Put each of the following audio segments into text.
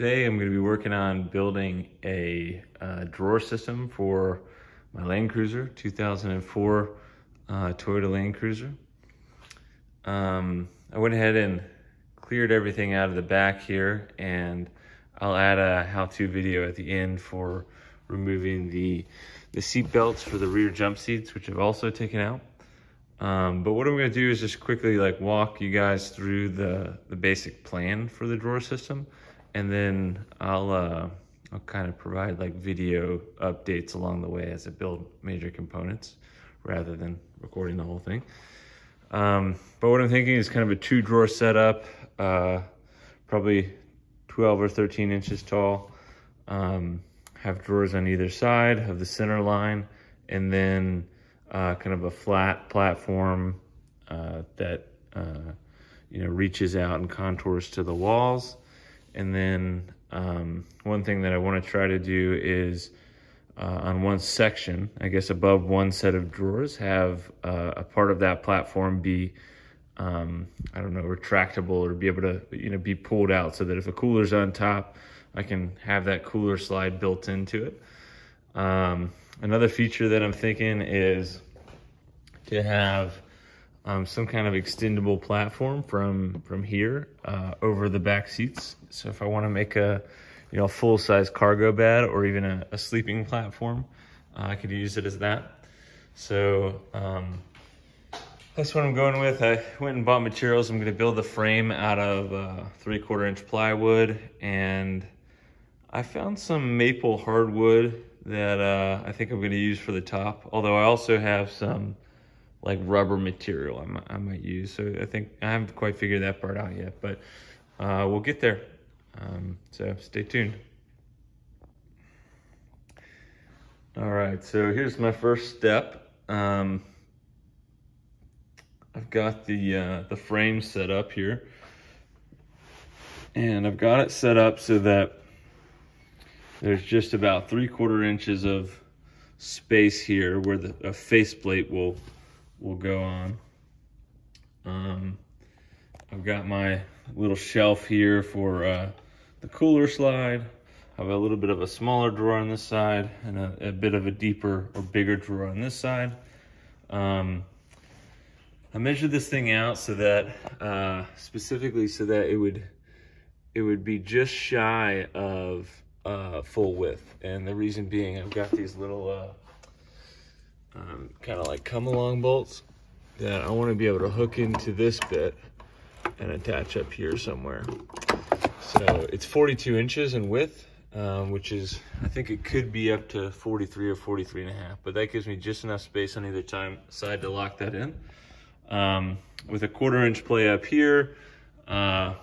Today I'm going to be working on building a drawer system for my Land Cruiser, 2004 Toyota Land Cruiser. I went ahead and cleared everything out of the back here, and I'll add a how-to video at the end for removing the seat belts for the rear jump seats, which I've also taken out. But what I'm going to do is just quickly walk you guys through the basic plan for the drawer system, and then I'll kind of provide video updates along the way as I build major components rather than recording the whole thing. But what I'm thinking is kind of a 2-drawer setup, probably 12 or 13 inches tall. Have drawers on either side of the center line, and then kind of a flat platform that reaches out and contours to the walls. And then one thing that I want to try to do is on one section, I guess above one set of drawers, have a part of that platform be retractable, or be able to be pulled out, so that if a cooler's on top, I can have that cooler slide built into it. Another feature that I'm thinking is to have some kind of extendable platform from here over the back seats. So if I want to make a full-size cargo bed, or even a sleeping platform, I could use it as that. So that's what I'm going with. I went and bought materials. I'm going to build the frame out of 3/4 inch plywood, and I found some maple hardwood that I think I'm going to use for the top, although I also have some rubber material I might use. So I think I haven't quite figured that part out yet, but we'll get there. So stay tuned. All right, so here's my first step. I've got the frame set up here, and I've got it set up so that there's just about 3/4 inches of space here where a faceplate will go on. I've got my little shelf here for the cooler slide. I have a little bit of a smaller drawer on this side, and a bit of a deeper or bigger drawer on this side. I measured this thing out so that specifically so that it would be just shy of full width, and the reason being, I've got these little kind of come along bolts that I want to be able to hook into this bit and attach up here somewhere. So it's 42 inches in width, which is, I think it could be up to 43 or 43 and a half, but that gives me just enough space on either side to lock that in. With a 1/4 inch play up here, the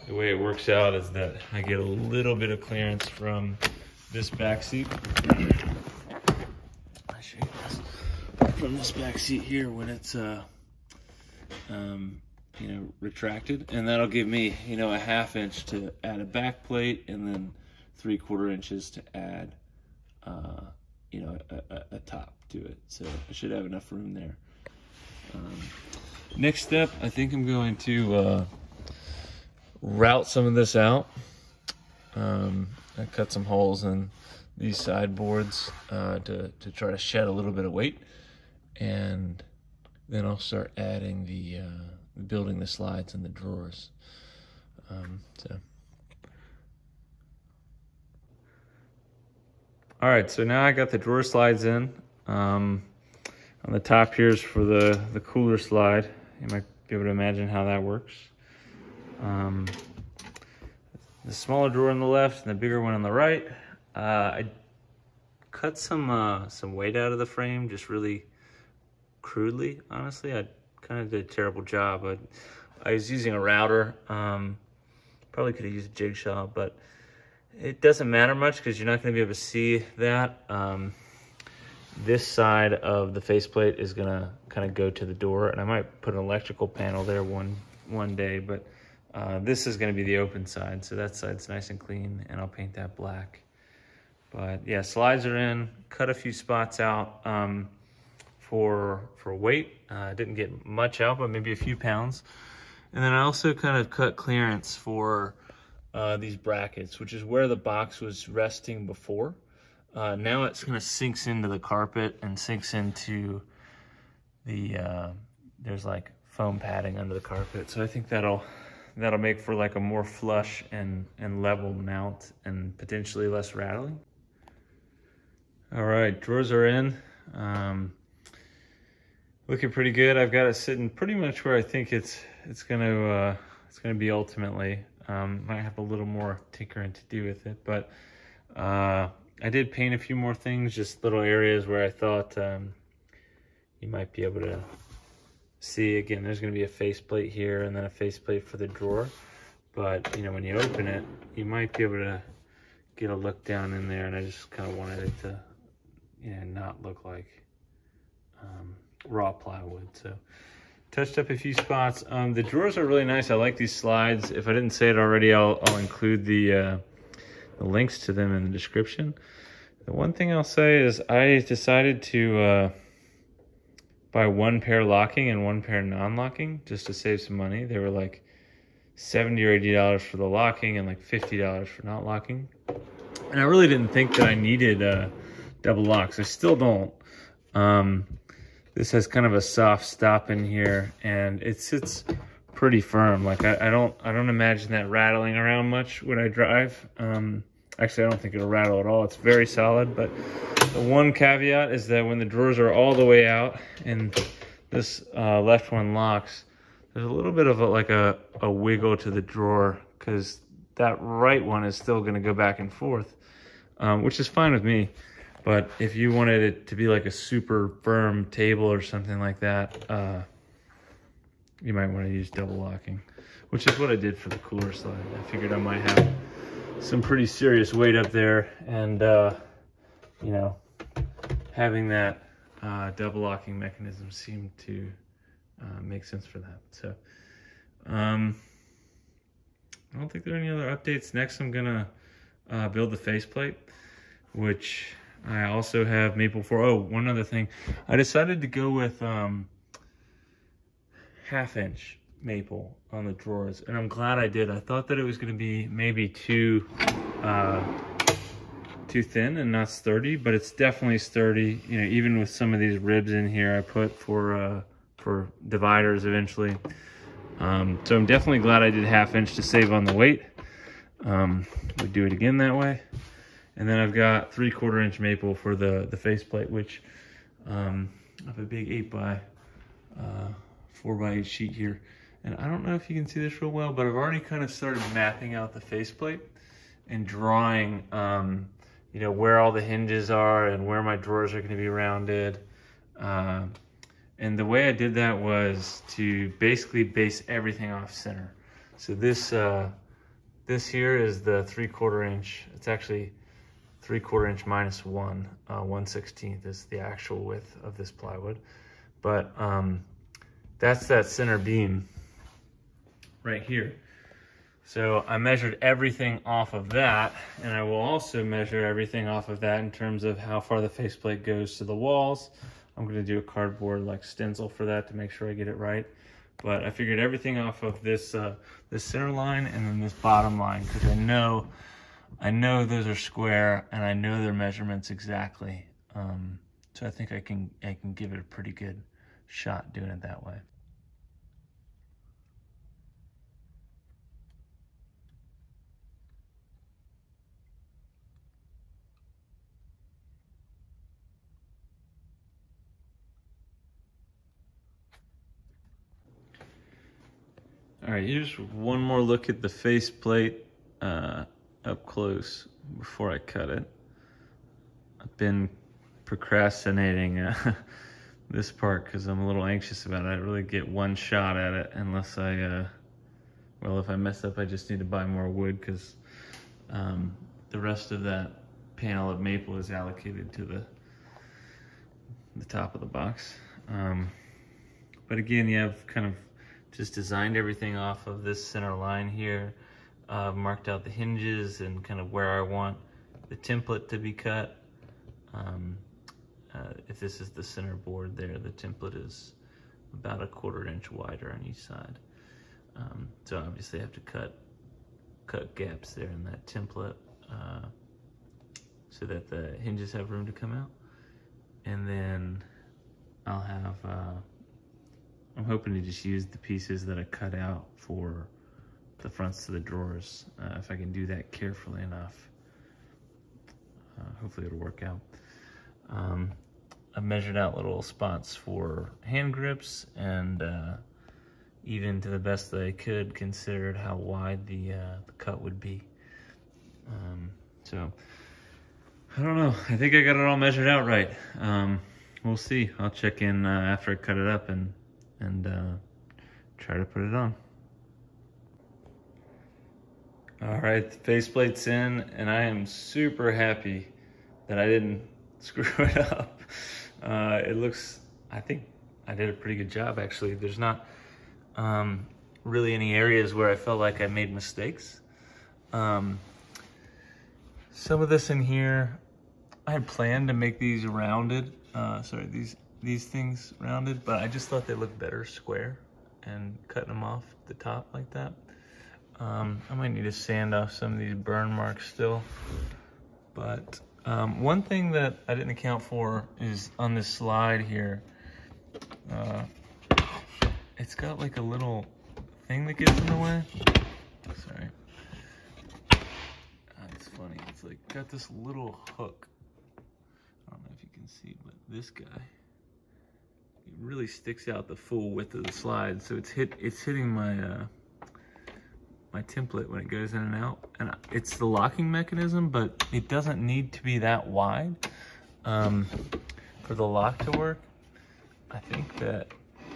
way it works out is that I get a little bit of clearance from this back seat. I'll show you this. From this back seat here when it's retracted, and that'll give me a 1/2 inch to add a back plate, and then 3/4 inches to add a top to it. So I should have enough room there. Next step, I think I'm going to route some of this out. I cut some holes in these sideboards to try to shed a little bit of weight, and then I'll start adding building the slides and the drawers. All right, so now I got the drawer slides in. On the top here's for the cooler slide. You might be able to imagine how that works. The smaller drawer on the left and the bigger one on the right. I cut some weight out of the frame, just really crudely, honestly. I kind of did a terrible job. I was using a router. Probably could have used a jigsaw, but it doesn't matter much because you're not going to be able to see that. This side of the faceplate is going to kind of go to the door, and I might put an electrical panel there one day, but this is going to be the open side, so that side's nice and clean, and I'll paint that black. But yeah, slides are in. Cut a few spots out for weight. Didn't get much out, but maybe a few pounds. And then I also kind of cut clearance for these brackets, which is where the box was resting before. Now it's kind of sinks into the carpet and sinks into the, there's like foam padding under the carpet. So I think that'll make for like a more flush and level mount and potentially less rattling. All right, drawers are in. Looking pretty good. I've got it sitting pretty much where I think it's gonna be ultimately. Might have a little more tinkering to do with it, but I did paint a few more things, just little areas where I thought you might be able to see. Again, there's going to be a faceplate here and then a faceplate for the drawer, but you know, when you open it, you might be able to get a look down in there, and I just kind of wanted it to, you know, not look like raw plywood. So touched up a few spots. The drawers are really nice. I like these slides. If I didn't say it already, I'll include the links to them in the description. The one thing I'll say is I decided to buy one pair locking and one pair non-locking just to save some money. They were like $70 or $80 for the locking and like $50 for not locking. And I really didn't think that I needed double locks. I still don't. This has kind of a soft stop in here, and it sits pretty firm. Like I don't imagine that rattling around much when I drive. Actually, I don't think it'll rattle at all. It's very solid, but the one caveat is that when the drawers are all the way out and this left one locks, there's a little bit of a wiggle to the drawer, because that right one is still going to go back and forth, which is fine with me. But if you wanted it to be like a super firm table or something like that, you might want to use double locking, which is what I did for the cooler slide. I figured I might have some pretty serious weight up there, and you know, having that double locking mechanism seemed to make sense for that. So I don't think there are any other updates. Next, I'm gonna build the faceplate, which I also have maple for. Oh, one other thing. I decided to go with 1/2-inch maple on the drawers, and I'm glad I did. I thought that it was going to be maybe too thin and not sturdy, but it's definitely sturdy. You know, even with some of these ribs in here I put for dividers eventually. So I'm definitely glad I did 1/2-inch to save on the weight. Would do it again that way. And then I've got 3/4-inch maple for the faceplate, which I have a big 4x8 sheet here. And I don't know if you can see this real well, but I've already kind of started mapping out the faceplate and drawing, you know, where all the hinges are and where my drawers are going to be rounded. And the way I did that was to basically base everything off center. So this here is the 3/4-inch. It's actually 3/4-inch minus 1/16 is the actual width of this plywood. But that's that center beam right here. So I measured everything off of that, and I will also measure everything off of that in terms of how far the faceplate goes to the walls. I'm going to do a cardboard like stencil for that to make sure I get it right. But I figured everything off of this this center line and then this bottom line, because I know those are square and I know their measurements exactly. So I think I can give it a pretty good shot doing it that way. All right, here's one more look at the faceplate up close before I cut it. I've been procrastinating this part because I'm a little anxious about it. I really get one shot at it unless well, if I mess up, I just need to buy more wood, because the rest of that panel of maple is allocated to the top of the box. But again, you have kind of just designed everything off of this center line here, marked out the hinges and kind of where I want the template to be cut. If this is the center board there, the template is about 1/4 inch wider on each side. So obviously I have to cut cut gaps there in that template so that the hinges have room to come out. And then I'll have, I'm hoping to just use the pieces that I cut out for the fronts to the drawers. If I can do that carefully enough, hopefully it'll work out. I've measured out little spots for hand grips, and even to the best that I could, considered how wide the cut would be. So I don't know, I think I got it all measured out right. We'll see. I'll check in after I cut it up and try to put it on. All right, the faceplate's in, and I am super happy that I didn't screw it up. It looks, I think I did a pretty good job actually. There's not really any areas where I felt like I made mistakes. Some of this in here, I had planned to make these rounded, these things rounded, but I just thought they looked better square, and cutting them off the top like that. I might need to sand off some of these burn marks still. But one thing that I didn't account for is on this slide here, it's got like a little thing that gets in the way. Sorry. It's funny, it's like got this little hook. I don't know if you can see, but this guy, it really sticks out the full width of the slide. So it's hitting my my template when it goes in and out, and it's the locking mechanism, but it doesn't need to be that wide for the lock to work. I think that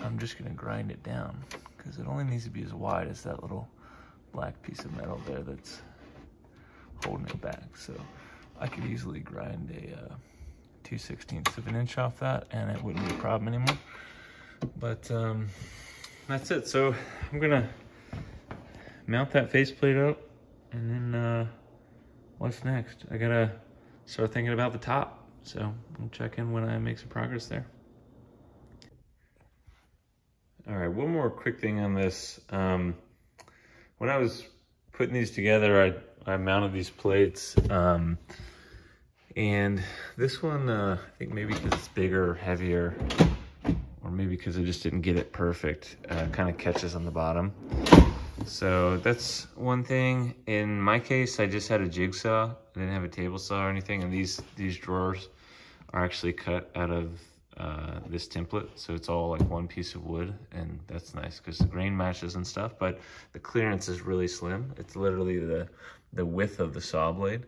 I'm just gonna grind it down because it only needs to be as wide as that little black piece of metal there that's holding it back. So I could easily grind a 2/16 of an inch off that, and it wouldn't be a problem anymore. But that's it. So I'm gonna mount that faceplate up, and then what's next? I gotta start thinking about the top. So I'll check in when I make some progress there. All right, one more quick thing on this. When I was putting these together, I mounted these plates, and this one, I think maybe because it's bigger, heavier, or maybe because I just didn't get it perfect, kind of catches on the bottom. So that's one thing. In my case, I just had a jigsaw. I didn't have a table saw or anything, and these drawers are actually cut out of this template, so it's all like one piece of wood, and that's nice because the grain matches and stuff, but the clearance is really slim. It's literally the width of the saw blade.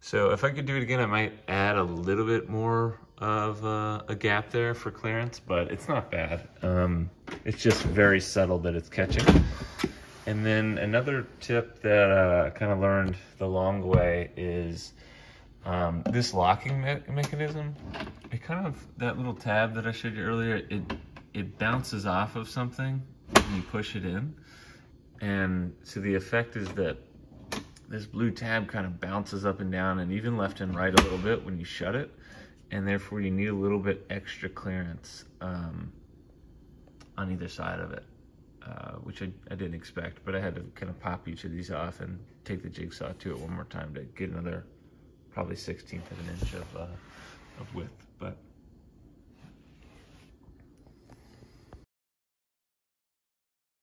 So if I could do it again, I might add a little bit more of a gap there for clearance, but it's not bad. It's just very subtle that it's catching. And then another tip that I kind of learned the long way is this locking mechanism. It kind of, that little tab that I showed you earlier, it bounces off of something when you push it in. And so the effect is that this blue tab kind of bounces up and down and even left and right a little bit when you shut it. And therefore you need a little bit extra clearance on either side of it, which I didn't expect, but I had to kind of pop each of these off and take the jigsaw to it one more time to get another probably 1/16 of an inch of width. But